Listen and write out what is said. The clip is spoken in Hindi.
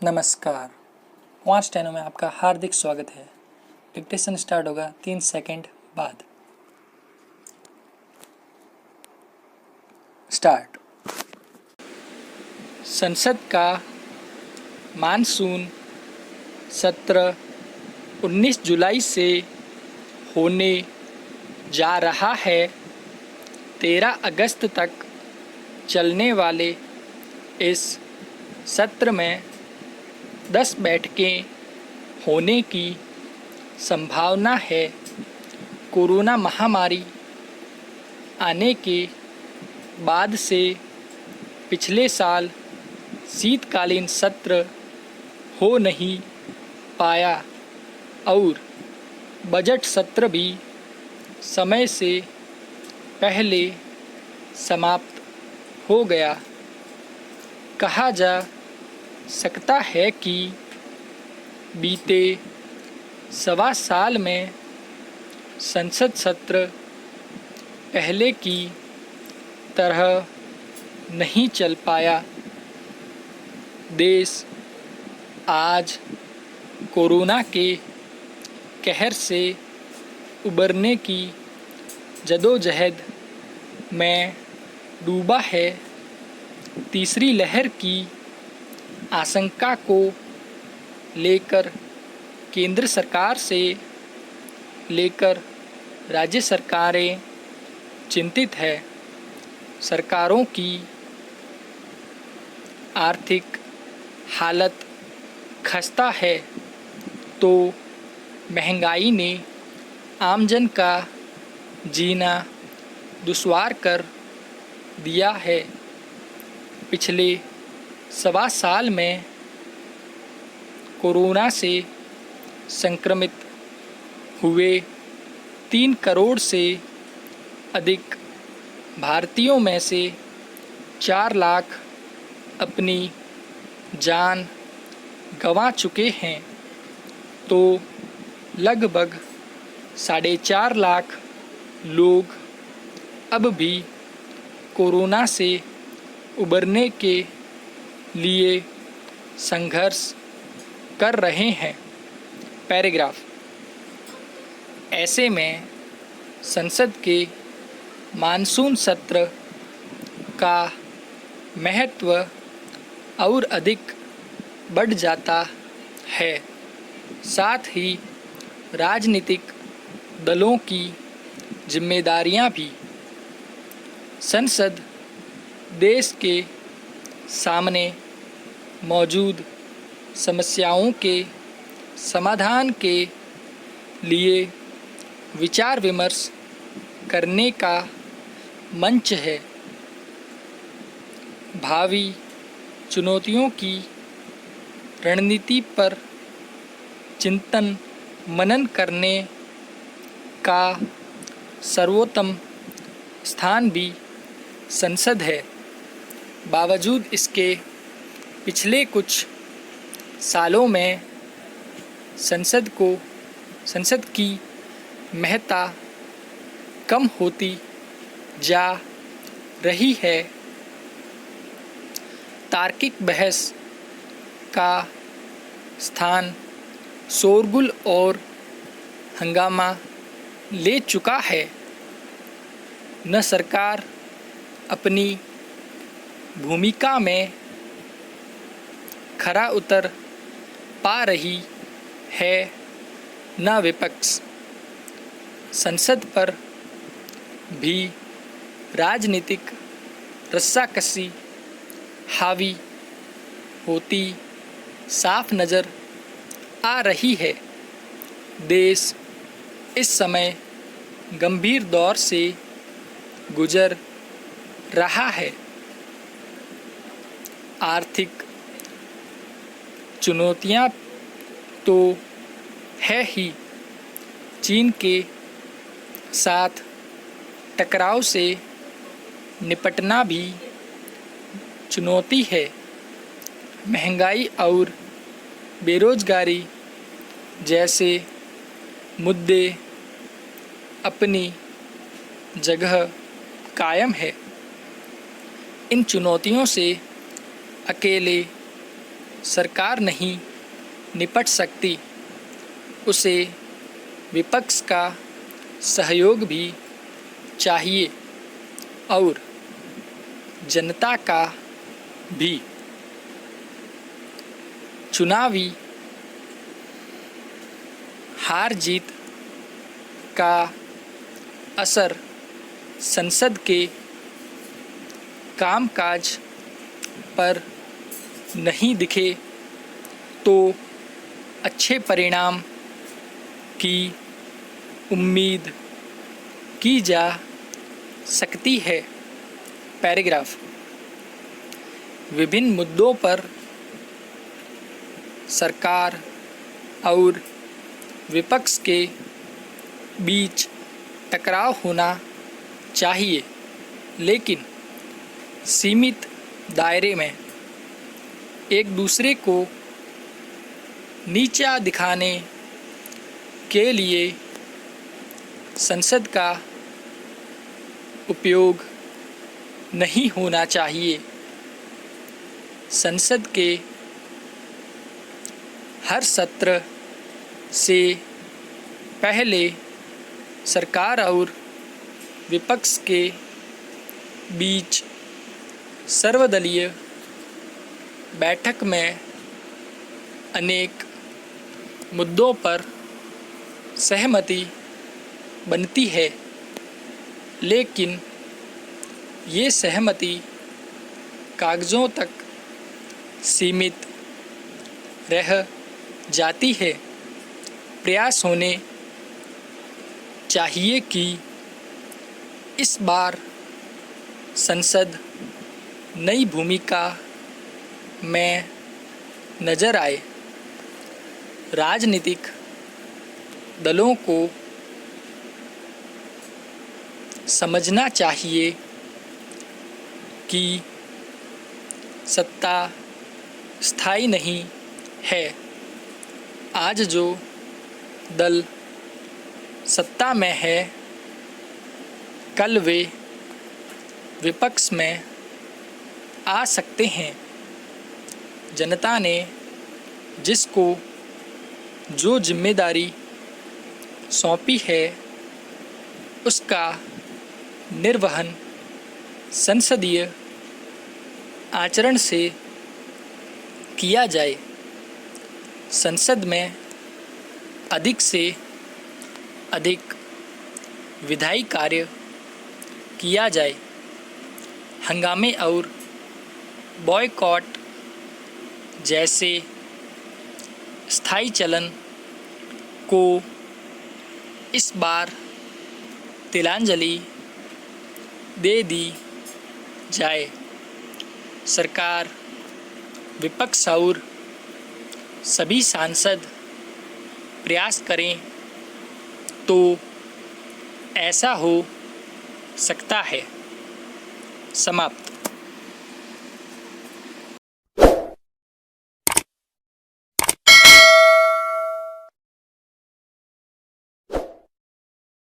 नमस्कार। 5 स्टेनो में आपका हार्दिक स्वागत है। डिक्टेशन स्टार्ट होगा 3 सेकंड बाद। स्टार्ट। संसद का मानसून सत्र 19 जुलाई से होने जा रहा है। 13 अगस्त तक चलने वाले इस सत्र में 10 बैठकें होने की संभावना है। कोरोना महामारी आने के बाद से पिछले साल शीतकालीन सत्र हो नहीं पाया और बजट सत्र भी समय से पहले समाप्त हो गया। कहा जा सकता है कि बीते सवा साल में संसद सत्र पहले की तरह नहीं चल पाया। देश आज कोरोना के कहर से उबरने की जदोजहद में डूबा है। तीसरी लहर की आशंका को लेकर केंद्र सरकार से लेकर राज्य सरकारें चिंतित है। सरकारों की आर्थिक हालत खस्ता है तो महंगाई ने आमजन का जीना दुश्वार कर दिया है। पिछले सवा साल में कोरोना से संक्रमित हुए 3 करोड़ से अधिक भारतीयों में से 4 लाख अपनी जान गंवा चुके हैं तो लगभग 4.5 लाख लोग अब भी कोरोना से उबरने के लिए संघर्ष कर रहे हैं। पैराग्राफ। ऐसे में संसद के मानसून सत्र का महत्व और अधिक बढ़ जाता है। साथ ही राजनीतिक दलों की जिम्मेदारियां भी। संसद देश के सामने मौजूद समस्याओं के समाधान के लिए विचार विमर्श करने का मंच है। भावी चुनौतियों की रणनीति पर चिंतन मनन करने का सर्वोत्तम स्थान भी संसद है। बावजूद इसके पिछले कुछ सालों में संसद की महत्ता कम होती जा रही है। तार्किक बहस का स्थान शोरगुल और हंगामा ले चुका है। न सरकार अपनी भूमिका में खरा उतर पा रही है न विपक्ष। संसद पर भी राजनीतिक रस्साकसी हावी होती साफ नज़र आ रही है। देश इस समय गंभीर दौर से गुजर रहा है। आर्थिक चुनौतियां तो है ही, चीन के साथ टकराव से निपटना भी चुनौती है। महंगाई और बेरोजगारी जैसे मुद्दे अपनी जगह कायम है। इन चुनौतियों से अकेले सरकार नहीं निपट सकती, उसे विपक्ष का सहयोग भी चाहिए और जनता का भी। चुनावी हार जीत का असर संसद के कामकाज पर नहीं दिखे तो अच्छे परिणाम की उम्मीद की जा सकती है। पैराग्राफ। विभिन्न मुद्दों पर सरकार और विपक्ष के बीच टकराव होना चाहिए, लेकिन सीमित दायरे में। एक दूसरे को नीचा दिखाने के लिए संसद का उपयोग नहीं होना चाहिए। संसद के हर सत्र से पहले सरकार और विपक्ष के बीच सर्वदलीय बैठक में अनेक मुद्दों पर सहमति बनती है, लेकिन ये सहमति कागज़ों तक सीमित रह जाती है। प्रयास होने चाहिए कि इस बार संसद नई भूमिका में नज़र आए। राजनीतिक दलों को समझना चाहिए कि सत्ता स्थायी नहीं है। आज जो दल सत्ता में है, कल वे विपक्ष में आ सकते हैं। जनता ने जिसको जो जिम्मेदारी सौंपी है, उसका निर्वहन संसदीय आचरण से किया जाए। संसद में अधिक से अधिक विधायी कार्य किया जाए। हंगामे और बॉयकॉट जैसे स्थायी चलन को इस बार तिलांजलि दे दी जाए। सरकार, विपक्ष और सभी सांसद प्रयास करें तो ऐसा हो सकता है। समाप्त।